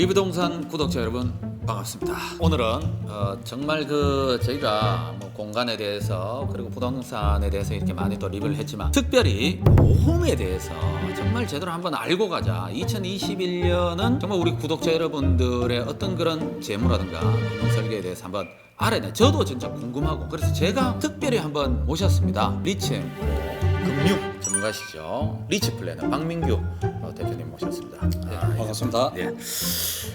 리브동산 구독자 여러분 반갑습니다. 오늘은 정말 저희가 뭐 공간에 대해서 그리고 부동산에 대해서 이렇게 많이 또 리뷰를 했지만 특별히 보험에 대해서 정말 제대로 한번 알고 가자. 2021년은 정말 우리 구독자 여러분들의 어떤 그런 재무라든가 설계에 대해서 한번 알아내. 저도 진짜 궁금하고 그래서 제가 특별히 한번 모셨습니다. 리츠 금융 전문가시죠. 리츠 플래너 박민규 대표님 모셨습니다. 네, 반갑습니다. 네.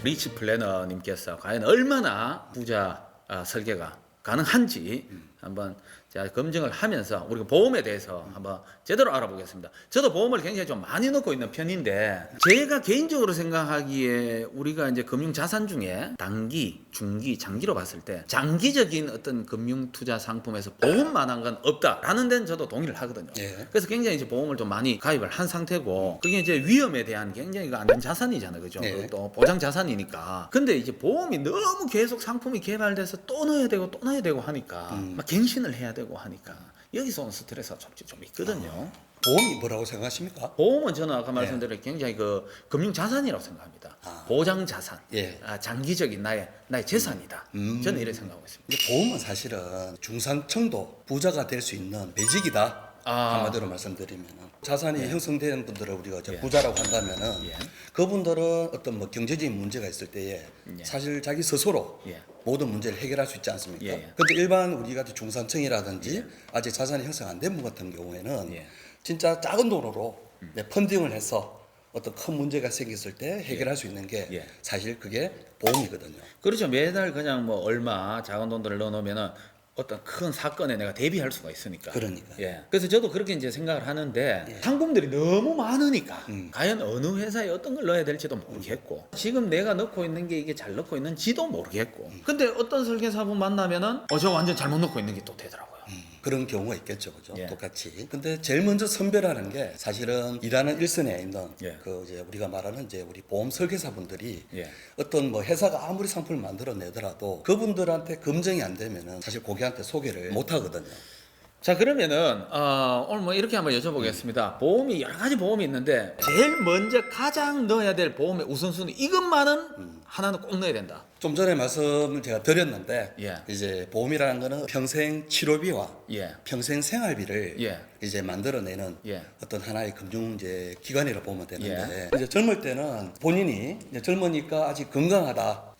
리츠 플래너님께서 과연 얼마나 부자 설계가 가능한지 한번 제가 검증을 하면서 우리가 보험에 대해서 한번 제대로 알아보겠습니다. 저도 보험을 굉장히 좀 많이 넣고 있는 편인데 제가 개인적으로 생각하기에 우리가 이제 금융 자산 중에 단기, 중기, 장기로 봤을 때 장기적인 어떤 금융 투자 상품에서 보험만한 건 없다라는 데는 저도 동의를 하거든요. 예. 그래서 굉장히 이제 보험을 좀 많이 가입을 한 상태고 그게 이제 위험에 대한 굉장히 안전 자산이잖아요, 그죠? 예. 또 보장 자산이니까. 근데 이제 보험이 너무 계속 상품이 개발돼서 또 넣어야 되고 또 넣어야 되고 하니까 막 갱신을 해야 되고 하니까 여기서 오는 스트레스가 좀 있거든요. 보험이 뭐라고 생각하십니까? 보험은 저는 아까 말씀드린 굉장히 금융 자산이라고 생각합니다. 보장 자산, 예. 장기적인 나의 재산이다. 저는 이렇게 생각하고 있습니다. 이제 보험은 사실은 중산층도 부자가 될 수 있는 매직이다. 한마디로 말씀드리면 자산이 형성된 분들을 우리가 이제 부자라고 한다면은 예. 그분들은 어떤 뭐 경제적인 문제가 있을 때에 사실 자기 스스로 예. 모든 문제를 해결할 수 있지 않습니까? 예. 근데 일반 우리가 중산층이라든지 아직 자산이 형성 안 된 분 같은 경우에는 예. 진짜 작은 돈으로 펀딩을 해서 어떤 큰 문제가 생겼을 때 해결할 수 있는 게 예. 사실 그게 보험이거든요. 그렇죠. 매달 그냥 뭐 얼마 작은 돈들을 넣어놓으면은 어떤 큰 사건에 내가 대비할 수가 있으니까. 그러니까요. 예. 그래서 저도 그렇게 이제 생각을 하는데 상품들이 너무 많으니까 과연 어느 회사에 어떤 걸 넣어야 될지도 모르겠고 지금 내가 넣고 있는 게 이게 잘 넣고 있는지도 모르겠고. 근데 어떤 설계사분 만나면은 저 완전 잘못 넣고 있는 게 또 되더라고요. 그런 경우가 있겠죠, 그죠? 예. 똑같이. 근데 제일 먼저 선별하는 게 사실은 일하는 일선에 있는 예. 그 이제 우리가 말하는 이제 우리 보험 설계사분들이 예. 어떤 뭐 회사가 아무리 상품을 만들어내더라도 그분들한테 검증이 안 되면은 사실 고객한테 소개를 못 하거든요. 자, 그러면은 오늘 뭐 이렇게 한번 여쭤보겠습니다. 보험이 여러 가지 보험이 있는데 제일 먼저 가장 넣어야 될 보험의 우선순위 이것만은 하나는 꼭 넣어야 된다. 좀 전에 말씀을 제가 드렸는데 예. 이제 보험이라는 거는 평생 치료비와 예. 평생 생활비를 예. 이제 만들어내는 예. 어떤 하나의 금융 이제 기관이라고 보면 되는데 이제 젊을 때는 본인이 이제 젊으니까 아직 건강하다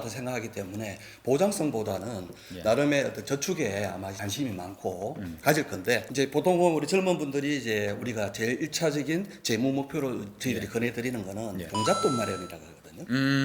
생각하기 때문에 보장성보다는 나름의 어떤 저축에 아마 관심이 많고 가질 건데 이제 보통은 우리 젊은 분들이 이제 우리가 제일 1차적인 재무 목표로 저희들이 권해드리는 거는 종잣돈 마련이라고 하거든요.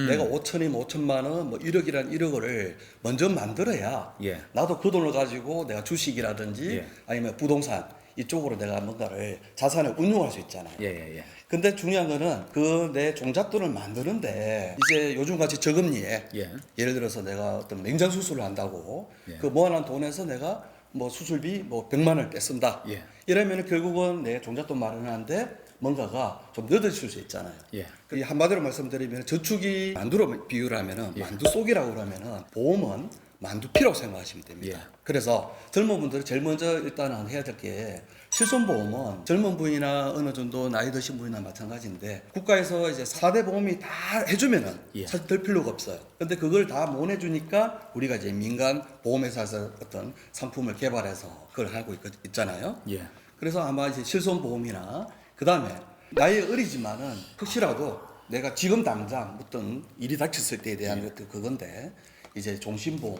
내가 5천이면 5천만 원, 뭐 1억이란 1억을 먼저 만들어야 예. 나도 그 돈을 가지고 내가 주식이라든지 예. 아니면 부동산 이쪽으로 내가 뭔가를 자산을 운용할 수 있잖아요. 예. 근데 중요한 거는 그 내 종잣돈을 만드는데 이제 요즘같이 저금리에 예를 들어서 내가 어떤 맹장 수술을 한다고 그 모아놓은 돈에서 내가 뭐 수술비 뭐 100만 원을 떼쓴다. 이러면 결국은 내 종잣돈 마련하는데 뭔가가 좀 늦어질 수 있잖아요. 그 한마디로 말씀드리면 저축이 만두로 비유를 하면은 만두 속이라고 그러면은 보험은 만두피라고 생각하시면 됩니다. 그래서 젊은 분들은 제일 먼저 일단은 해야 될 게 실손보험은 젊은 분이나 어느 정도 나이 드신 분이나 마찬가지인데 국가에서 이제 4대 보험이 다 해주면은 사실 들 필요가 없어요. 근데 그걸 다 못 해주니까 우리가 이제 민간 보험회사에서 어떤 상품을 개발해서 그걸 하고 있잖아요. 그래서 아마 이제 실손보험이나 그 다음에 나이 어리지만은 혹시라도 내가 지금 당장 어떤 일이 닥쳤을 때에 대한 것도 그건데 이제 종신보험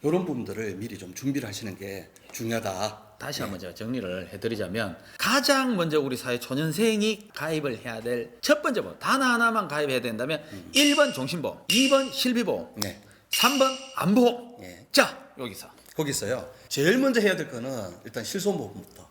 이런 부분들을 미리 좀 준비를 하시는 게 중요하다. 다시 한번 제가 정리를 해드리자면 가장 먼저 우리 사회 초년생이 가입을 해야 될 첫 번째 보험 단 하나만 가입해야 된다면 1번 종신보험, 2번 실비보험, 3번 안보험. 자, 거기서요. 제일 먼저 해야 될 거는 일단 실손보험부터.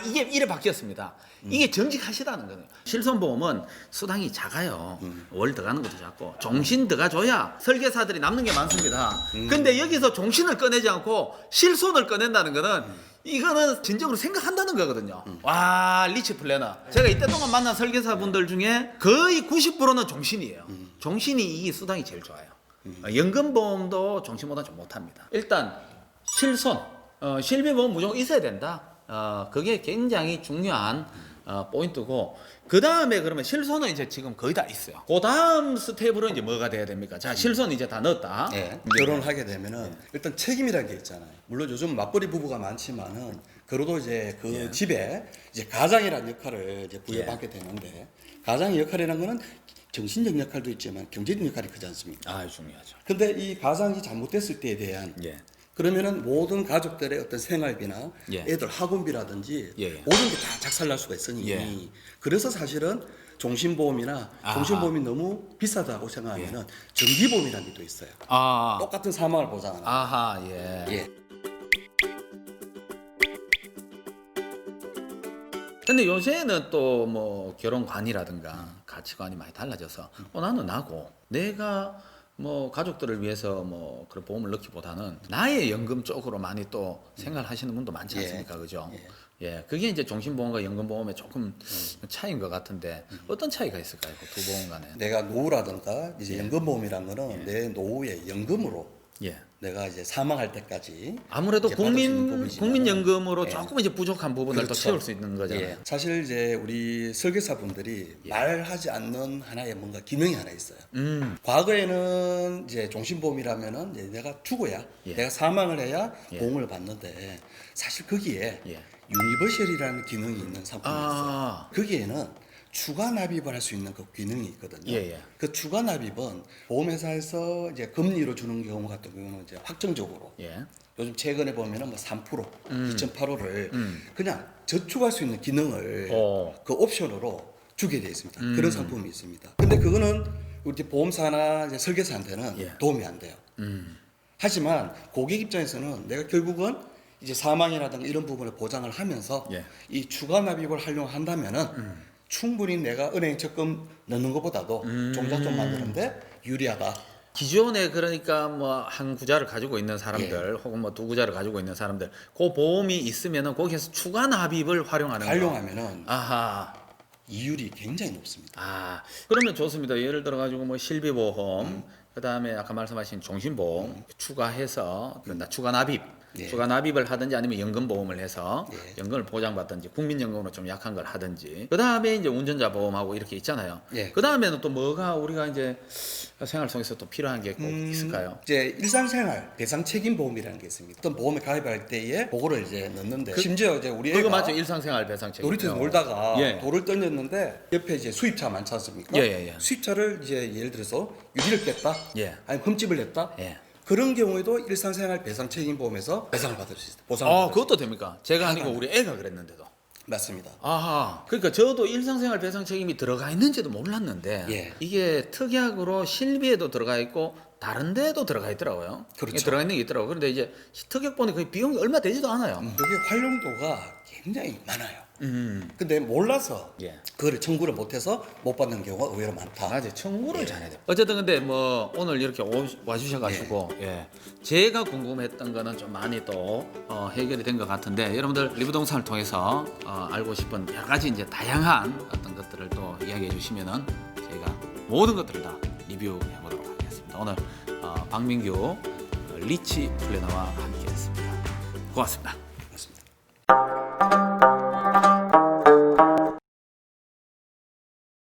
이게 이래 바뀌었습니다. 이게 정직하시다는 거예요. 실손보험은 수당이 작아요. 월 들어가는 것도 작고 종신 들어가줘야 설계사들이 남는 게 많습니다. 근데 여기서 종신을 꺼내지 않고 실손을 꺼낸다는 거는 이거는 진정으로 생각한다는 거거든요. 와, 리츠 플래너. 제가 이때 동안 만난 설계사분들 중에 거의 90%는 종신이에요. 종신이 이 수당이 제일 좋아요. 연금보험도 종신보다 좀 못합니다. 일단 실손, 실비보험 무조건 있어야 된다. 그게 굉장히 중요한 포인트고, 그 다음에 그러면 실손은 이제 지금 거의 다 있어요. 그 다음 스텝으로 이제 뭐가 돼야 됩니까? 자, 실손 이제 다 넣었다. 예. 결혼을 하게 되면은 일단 책임이라는 게 있잖아요. 물론 요즘 맞벌이 부부가 많지만은 그래도 이제 그 집에 이제 가장이라는 역할을 이제 부여받게 되는데, 가장의 역할이라는 거는 정신적 역할도 있지만 경제적 역할이 크지 않습니까? 아, 중요하죠. 근데 이 가장이 잘못됐을 때에 대한 그러면은 모든 가족들의 어떤 생활비나 애들 학원비라든지 모든 게 다 작살날 수가 있으니 그래서 사실은 종신보험이나 종신보험이 너무 비싸다고 생각하면은 정기보험이라는 게 또 있어요. 똑같은 사망을 보장하는. 아하, 예. 근데 요새는 또 뭐 결혼관이라든가 가치관이 많이 달라져서 나는 나고 내가 뭐 가족들을 위해서 뭐 그런 보험을 넣기보다는 나의 연금 쪽으로 많이 또 생각하시는 분도 많지 않습니까? 그죠? 그게 이제 종신보험과 연금보험의 조금 차이인 것 같은데 어떤 차이가 있을까요? 그 두 보험 간에? 내가 노후라든가 이제 연금보험이란 거는 내 노후에 연금으로 내가 이제 사망할 때까지 아무래도 이제 받을 수 있는 부분이지만, 국민연금으로 조금 이제 부족한 부분을 또 그렇죠. 채울 수 있는 거잖아요. 사실 이제 우리 설계사분들이 말하지 않는 하나의 뭔가 기능이 하나 있어요. 과거에는 이제 종신보험이라면은 이제 내가 죽어야 내가 사망을 해야 보험을 받는데, 사실 거기에 유니버셜이라는 기능이 있는 상품이 있어요. 거기에는 추가 납입을 할 수 있는 그 기능이 있거든요. 그 추가 납입은 보험회사에서 이제 금리로 주는 경우 같은 경우는 이제 확정적으로 요즘 최근에 보면은 뭐 3%, 2.85를 그냥 저축할 수 있는 기능을 그 옵션으로 주게 되어 있습니다. 그런 상품이 있습니다. 근데 그거는 우리 보험사나 이제 설계사한테는 도움이 안 돼요. 하지만 고객 입장에서는 내가 결국은 이제 사망이라든가 이런 부분을 보장을 하면서 이 추가 납입을 활용한다면은 충분히 내가 은행 적금 넣는 것보다도 종잣돈 만드는데 유리하다. 기존에 그러니까 뭐 한 구자를 가지고 있는 사람들 혹은 뭐 두 구자를 가지고 있는 사람들 그 보험이 있으면은 거기에서 추가 납입을 활용하면은 이율이 굉장히 높습니다. 그러면 좋습니다. 예를 들어 가지고 뭐 실비보험 그다음에 아까 말씀하신 종신보험 추가해서 추가 납입 추가 납입을 하든지 아니면 연금보험을 해서 연금을 보장받든지 국민연금으로 좀 약한 걸 하든지, 그 다음에 이제 운전자 보험하고 이렇게 있잖아요. 그 다음에는 또 뭐가 우리가 이제 생활 속에서 또 필요한 게 꼭 있을까요? 이제 일상생활 배상 책임 보험이라는 게 있습니다. 어떤 보험에 가입할 때에 그거를 이제 넣는데 심지어 이제 우리 애가 그거 맞죠? 일상생활 배상 책임. 놀이터에서 놀다가 돌을 던졌는데 옆에 이제 수입차 많지 않습니까? 수입차를 이제 예를 들어서 유리를 깼다, 아니면 흠집을 냈다. 그런 경우에도 일상생활 배상 책임보험에서 배상을 받을 수 있어요. 보상을 그것도 됩니까? 제가 아니고 우리 애가 그랬는데도. 맞습니다. 그러니까 저도 일상생활 배상 책임이 들어가 있는지도 몰랐는데 이게 특약으로 실비에도 들어가 있고 다른 데도 들어가 있더라고요. 그렇죠. 들어가 있는 게 있더라고요. 그런데 이제 특약 보니 그 비용이 얼마 되지도 않아요. 그게 활용도가 굉장히 많아요. 근데 몰라서 그거를 청구를 못해서 못 받는 경우가 의외로 많다. 맞아요. 청구를 잘해야 돼요. 어쨌든 근데 뭐 오늘 이렇게 와주셔가지고 제가 궁금했던 거는 좀 많이 또 해결이 된 것 같은데, 여러분들 리부동산을 통해서 알고 싶은 여러 가지 이제 다양한 어떤 것들을 또 이야기해 주시면은 저희가 모든 것들을 다 리뷰해 보도록 하겠습니다. 오늘 박민규 리치 플래너와 함께했습니다. 고맙습니다.